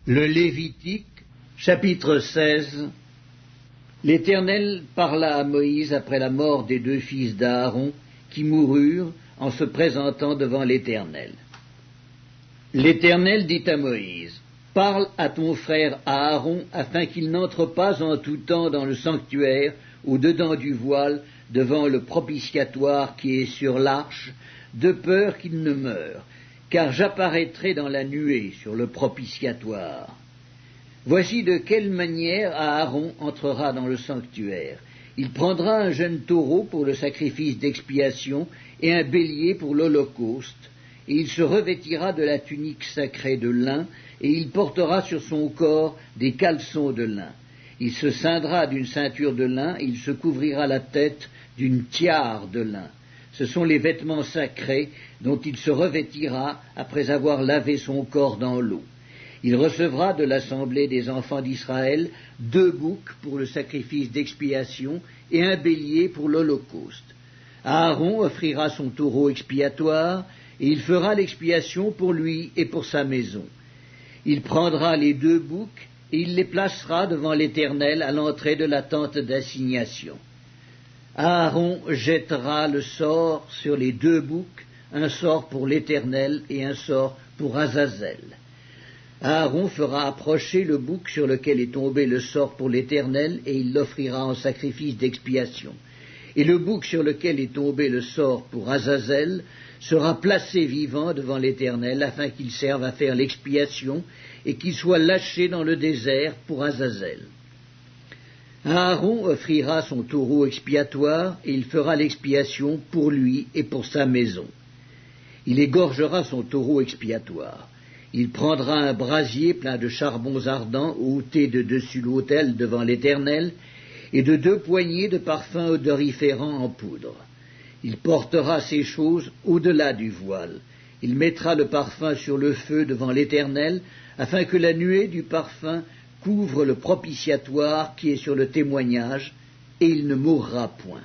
Le Lévitique, chapitre 16. L'Éternel parla à Moïse après la mort des deux fils d'Aaron, qui moururent en se présentant devant l'Éternel. L'Éternel dit à Moïse, « Parle à ton frère Aaron, afin qu'il n'entre pas en tout temps dans le sanctuaire, au-dedans du voile, devant le propitiatoire qui est sur l'arche, de peur qu'il ne meure, car j'apparaîtrai dans la nuée sur le propitiatoire. Voici de quelle manière Aaron entrera dans le sanctuaire. Il prendra un jeune taureau pour le sacrifice d'expiation et un bélier pour l'holocauste, et il se revêtira de la tunique sacrée de lin, et il portera sur son corps des caleçons de lin. Il se ceindra d'une ceinture de lin, et il se couvrira la tête d'une tiare de lin. Ce sont les vêtements sacrés dont il se revêtira après avoir lavé son corps dans l'eau. Il recevra de l'assemblée des enfants d'Israël 2 boucs pour le sacrifice d'expiation et un bélier pour l'holocauste. Aaron offrira son taureau expiatoire, et il fera l'expiation pour lui et pour sa maison. Il prendra les 2 boucs, et il les placera devant l'Éternel à l'entrée de la tente d'assignation. Aaron jettera le sort sur les 2 boucs, un sort pour l'Éternel et un sort pour Azazel. Aaron fera approcher le bouc sur lequel est tombé le sort pour l'Éternel, et il l'offrira en sacrifice d'expiation. Et le bouc sur lequel est tombé le sort pour Azazel sera placé vivant devant l'Éternel, afin qu'il serve à faire l'expiation, et qu'il soit lâché dans le désert pour Azazel. Aaron offrira son taureau expiatoire, et il fera l'expiation pour lui et pour sa maison. Il égorgera son taureau expiatoire. Il prendra un brasier plein de charbons ardents ôtés de dessus l'autel devant l'Éternel, et de 2 poignées de parfums odoriférants en poudre. Il portera ces choses au-delà du voile. Il mettra le parfum sur le feu devant l'Éternel, afin que la nuée du parfum couvre le propitiatoire qui est sur le témoignage, et il ne mourra point.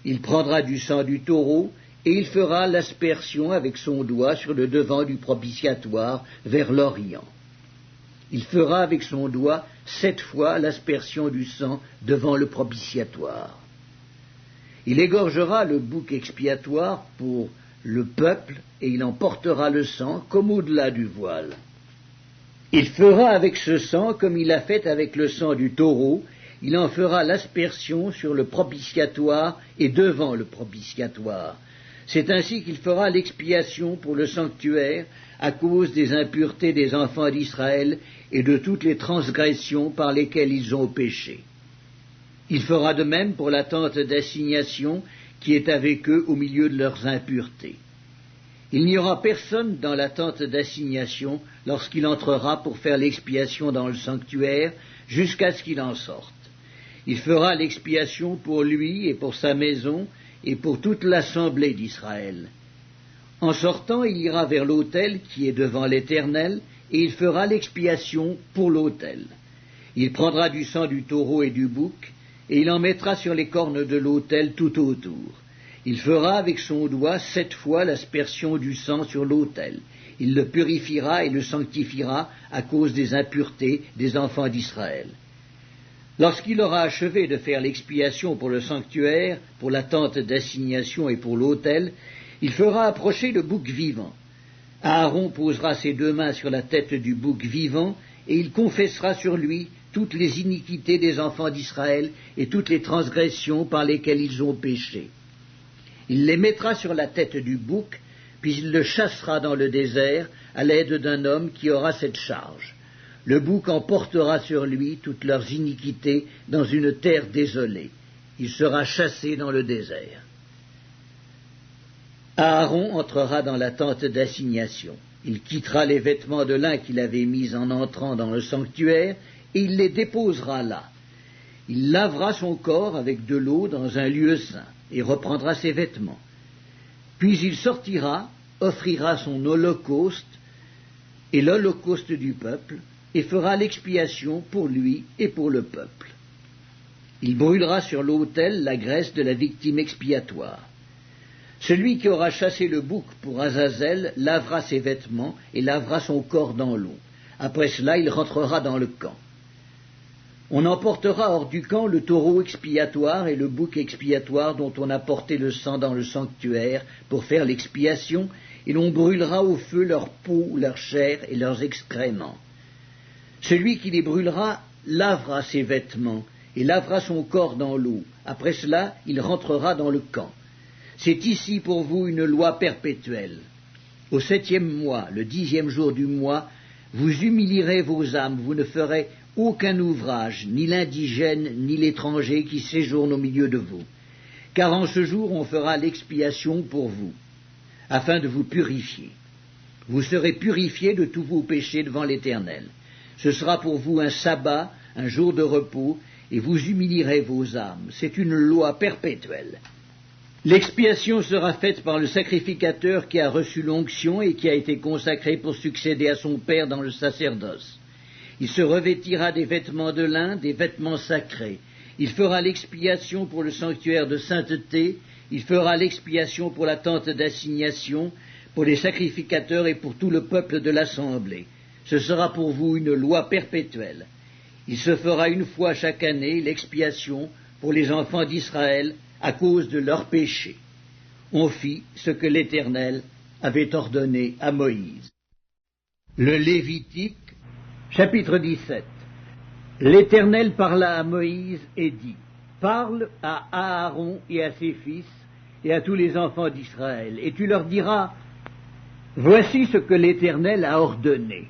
Il prendra du sang du taureau, et il fera l'aspersion avec son doigt sur le devant du propitiatoire vers l'Orient. Il fera avec son doigt 7 fois l'aspersion du sang devant le propitiatoire. Il égorgera le bouc expiatoire pour le peuple, et il en portera le sang comme au-delà du voile. Il fera avec ce sang comme il a fait avec le sang du taureau, il en fera l'aspersion sur le propitiatoire et devant le propitiatoire. C'est ainsi qu'il fera l'expiation pour le sanctuaire à cause des impuretés des enfants d'Israël et de toutes les transgressions par lesquelles ils ont péché. Il fera de même pour la tente d'assignation qui est avec eux au milieu de leurs impuretés. Il n'y aura personne dans la tente d'assignation lorsqu'il entrera pour faire l'expiation dans le sanctuaire jusqu'à ce qu'il en sorte. Il fera l'expiation pour lui et pour sa maison et pour toute l'assemblée d'Israël. En sortant, il ira vers l'autel qui est devant l'Éternel, et il fera l'expiation pour l'autel. Il prendra du sang du taureau et du bouc, et il en mettra sur les cornes de l'autel tout autour. Il fera avec son doigt 7 fois l'aspersion du sang sur l'autel. Il le purifiera et le sanctifiera à cause des impuretés des enfants d'Israël. Lorsqu'il aura achevé de faire l'expiation pour le sanctuaire, pour la tente d'assignation et pour l'autel, il fera approcher le bouc vivant. Aaron posera ses 2 mains sur la tête du bouc vivant, et il confessera sur lui toutes les iniquités des enfants d'Israël et toutes les transgressions par lesquelles ils ont péché. Il les mettra sur la tête du bouc, puis il le chassera dans le désert à l'aide d'un homme qui aura cette charge. Le bouc emportera sur lui toutes leurs iniquités dans une terre désolée. Il sera chassé dans le désert. Aaron entrera dans la tente d'assignation. Il quittera les vêtements de lin qu'il avait mis en entrant dans le sanctuaire, et il les déposera là. Il lavera son corps avec de l'eau dans un lieu saint, et reprendra ses vêtements. Puis il sortira, offrira son holocauste, et l'holocauste du peuple, et fera l'expiation pour lui et pour le peuple. Il brûlera sur l'autel la graisse de la victime expiatoire. Celui qui aura chassé le bouc pour Azazel lavera ses vêtements et lavera son corps dans l'eau. Après cela, il rentrera dans le camp. On emportera hors du camp le taureau expiatoire et le bouc expiatoire dont on a porté le sang dans le sanctuaire pour faire l'expiation, et l'on brûlera au feu leur peau, leur chair et leurs excréments. Celui qui les brûlera lavera ses vêtements et lavera son corps dans l'eau. Après cela, il rentrera dans le camp. C'est ici pour vous une loi perpétuelle. Au 7e mois, le 10e jour du mois, vous humilierez vos âmes, vous ne ferez aucun ouvrage, ni l'indigène, ni l'étranger qui séjourne au milieu de vous. Car en ce jour on fera l'expiation pour vous, afin de vous purifier. Vous serez purifiés de tous vos péchés devant l'Éternel. Ce sera pour vous un sabbat, un jour de repos, et vous humilierez vos âmes. C'est une loi perpétuelle. L'expiation sera faite par le sacrificateur qui a reçu l'onction et qui a été consacré pour succéder à son père dans le sacerdoce. Il se revêtira des vêtements de lin, des vêtements sacrés. Il fera l'expiation pour le sanctuaire de sainteté, il fera l'expiation pour la tente d'assignation, pour les sacrificateurs et pour tout le peuple de l'assemblée. Ce sera pour vous une loi perpétuelle. Il se fera une fois chaque année l'expiation pour les enfants d'Israël à cause de leurs péchés. On fit ce que l'Éternel avait ordonné à Moïse. Le Lévitique, chapitre 17. L'Éternel parla à Moïse et dit, « Parle à Aaron et à ses fils et à tous les enfants d'Israël, et tu leur diras, voici ce que l'Éternel a ordonné.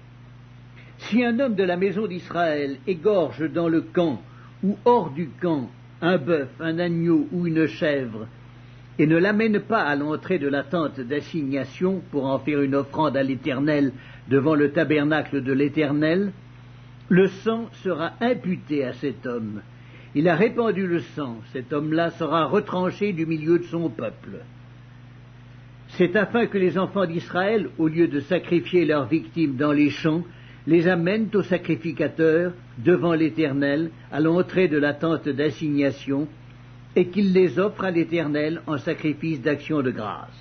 Si un homme de la maison d'Israël égorge dans le camp ou hors du camp un bœuf, un agneau ou une chèvre, et ne l'amène pas à l'entrée de la tente d'assignation pour en faire une offrande à l'Éternel devant le tabernacle de l'Éternel, le sang sera imputé à cet homme. Il a répandu le sang, cet homme-là sera retranché du milieu de son peuple. C'est afin que les enfants d'Israël, au lieu de sacrifier leurs victimes dans les champs, les amènent au sacrificateur devant l'Éternel à l'entrée de la tente d'assignation et qu'il les offre à l'Éternel en sacrifice d'action de grâce.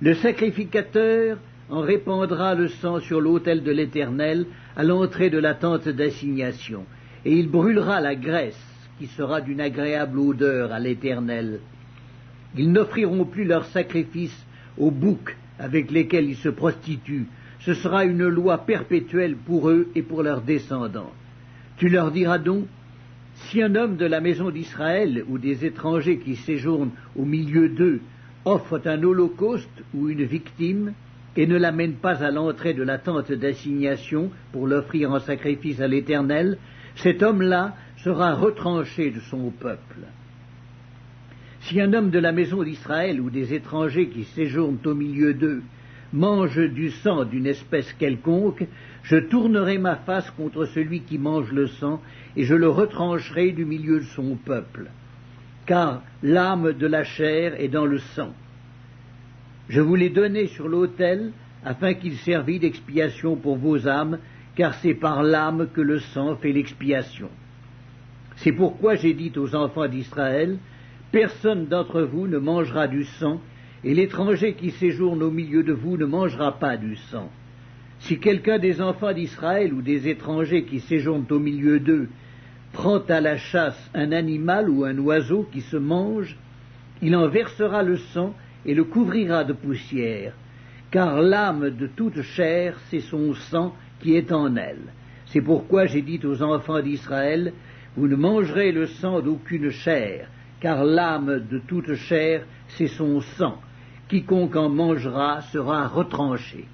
Le sacrificateur en répandra le sang sur l'autel de l'Éternel à l'entrée de la tente d'assignation, et il brûlera la graisse qui sera d'une agréable odeur à l'Éternel. Ils n'offriront plus leur sacrifice aux boucs avec lesquels ils se prostituent. Ce sera une loi perpétuelle pour eux et pour leurs descendants. Tu leur diras donc, si un homme de la maison d'Israël ou des étrangers qui séjournent au milieu d'eux offre un holocauste ou une victime et ne l'amène pas à l'entrée de la tente d'assignation pour l'offrir en sacrifice à l'Éternel, cet homme-là sera retranché de son peuple. Si un homme de la maison d'Israël ou des étrangers qui séjournent au milieu d'eux mange du sang d'une espèce quelconque, je tournerai ma face contre celui qui mange le sang, et je le retrancherai du milieu de son peuple. Car l'âme de la chair est dans le sang. Je vous l'ai donné sur l'autel, afin qu'il servît d'expiation pour vos âmes, car c'est par l'âme que le sang fait l'expiation. C'est pourquoi j'ai dit aux enfants d'Israël, personne d'entre vous ne mangera du sang, et l'étranger qui séjourne au milieu de vous ne mangera pas du sang. Si quelqu'un des enfants d'Israël ou des étrangers qui séjournent au milieu d'eux prend à la chasse un animal ou un oiseau qui se mange, il en versera le sang et le couvrira de poussière, car l'âme de toute chair, c'est son sang qui est en elle. C'est pourquoi j'ai dit aux enfants d'Israël, vous ne mangerez le sang d'aucune chair, car l'âme de toute chair, c'est son sang. Quiconque en mangera sera retranché.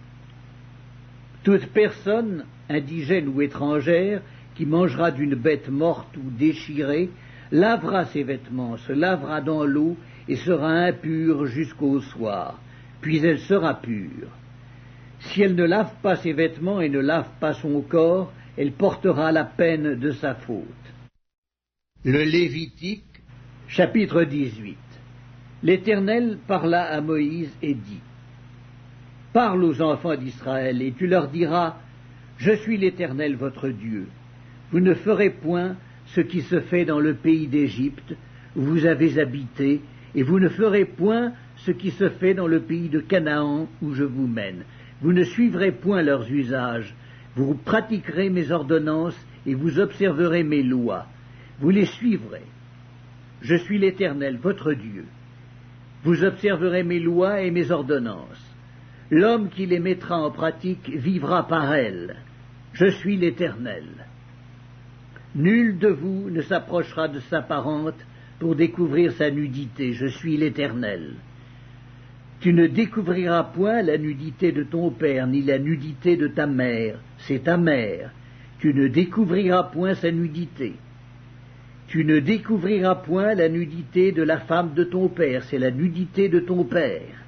Toute personne, indigène ou étrangère, qui mangera d'une bête morte ou déchirée, lavera ses vêtements, se lavera dans l'eau et sera impure jusqu'au soir, puis elle sera pure. Si elle ne lave pas ses vêtements et ne lave pas son corps, elle portera la peine de sa faute. Le Lévitique, chapitre 18. L'Éternel parla à Moïse et dit, « Parle aux enfants d'Israël, et tu leur diras, je suis l'Éternel votre Dieu. Vous ne ferez point ce qui se fait dans le pays d'Égypte, où vous avez habité, et vous ne ferez point ce qui se fait dans le pays de Canaan, où je vous mène. Vous ne suivrez point leurs usages, Vous pratiquerez mes ordonnances et vous observerez mes lois. Vous les suivrez. Je suis l'Éternel, votre Dieu. Vous observerez mes lois et mes ordonnances. L'homme qui les mettra en pratique vivra par elles. Je suis l'Éternel. Nul de vous ne s'approchera de sa parente pour découvrir sa nudité. Je suis l'Éternel. Tu ne découvriras point la nudité de ton père, ni la nudité de ta mère. C'est ta mère. Tu ne découvriras point sa nudité. Tu ne découvriras point la nudité de la femme de ton père. C'est la nudité de ton père.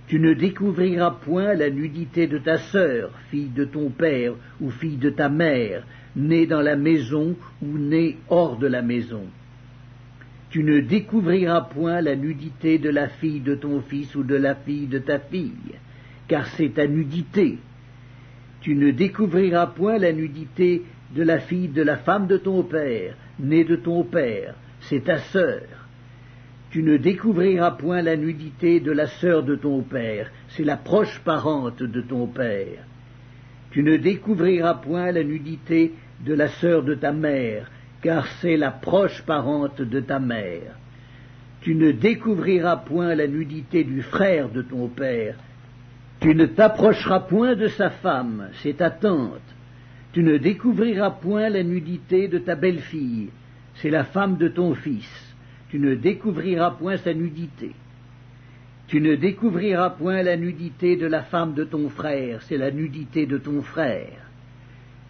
Tu ne découvriras point la nudité de ta sœur, fille de ton père ou fille de ta mère, née dans la maison ou née hors de la maison. Tu ne découvriras point la nudité de la fille de ton fils ou de la fille de ta fille, car c'est ta nudité. Tu ne découvriras point la nudité de la fille de la femme de ton père, née de ton père, c'est ta sœur. Tu ne découvriras point la nudité de la sœur de ton père, c'est la proche parente de ton père. Tu ne découvriras point la nudité de la sœur de ta mère, car c'est la proche parente de ta mère. Tu ne découvriras point la nudité du frère de ton père. Tu ne t'approcheras point de sa femme, c'est ta tante. Tu ne découvriras point la nudité de ta belle-fille, c'est la femme de ton fils. Tu ne découvriras point sa nudité. Tu ne découvriras point la nudité de la femme de ton frère, c'est la nudité de ton frère.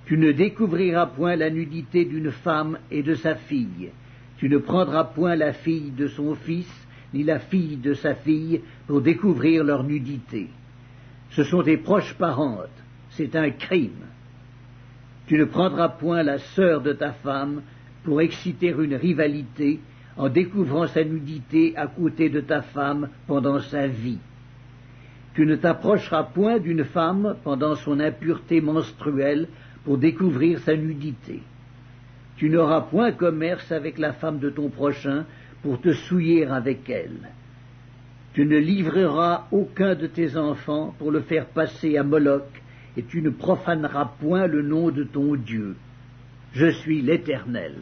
Tu ne découvriras point la nudité d'une femme et de sa fille. Tu ne prendras point la fille de son fils, ni la fille de sa fille, pour découvrir leur nudité. Ce sont des proches parentes, c'est un crime. Tu ne prendras point la sœur de ta femme pour exciter une rivalité, en découvrant sa nudité à côté de ta femme pendant sa vie. Tu ne t'approcheras point d'une femme pendant son impureté menstruelle pour découvrir sa nudité. Tu n'auras point commerce avec la femme de ton prochain pour te souiller avec elle. Tu ne livreras aucun de tes enfants pour le faire passer à Moloch, et tu ne profaneras point le nom de ton Dieu. Je suis l'Éternel.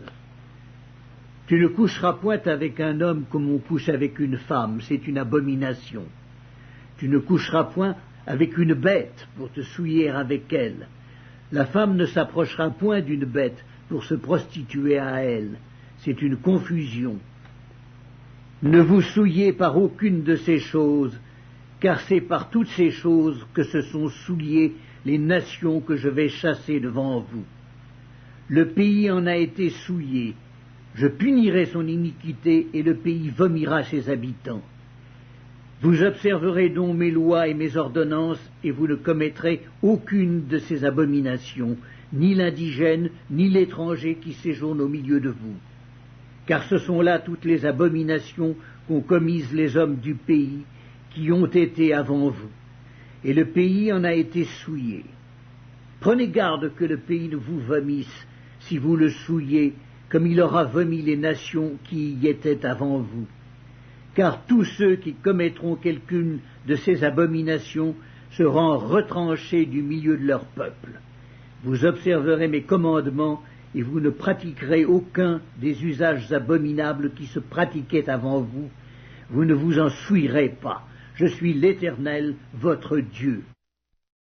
Tu ne coucheras point avec un homme comme on couche avec une femme, c'est une abomination. Tu ne coucheras point avec une bête pour te souiller avec elle. La femme ne s'approchera point d'une bête pour se prostituer à elle, c'est une confusion. Ne vous souillez par aucune de ces choses, car c'est par toutes ces choses que se sont souillées les nations que je vais chasser devant vous. Le pays en a été souillé. Je punirai son iniquité et le pays vomira ses habitants. Vous observerez donc mes lois et mes ordonnances et vous ne commettrez aucune de ces abominations, ni l'indigène, ni l'étranger qui séjourne au milieu de vous. Car ce sont là toutes les abominations qu'ont commises les hommes du pays qui ont été avant vous. Et le pays en a été souillé. Prenez garde que le pays ne vous vomisse si vous le souillez, comme il aura vomi les nations qui y étaient avant vous. Car tous ceux qui commettront quelqu'une de ces abominations seront retranchés du milieu de leur peuple. Vous observerez mes commandements et vous ne pratiquerez aucun des usages abominables qui se pratiquaient avant vous. Vous ne vous en souillerez pas. Je suis l'Éternel, votre Dieu.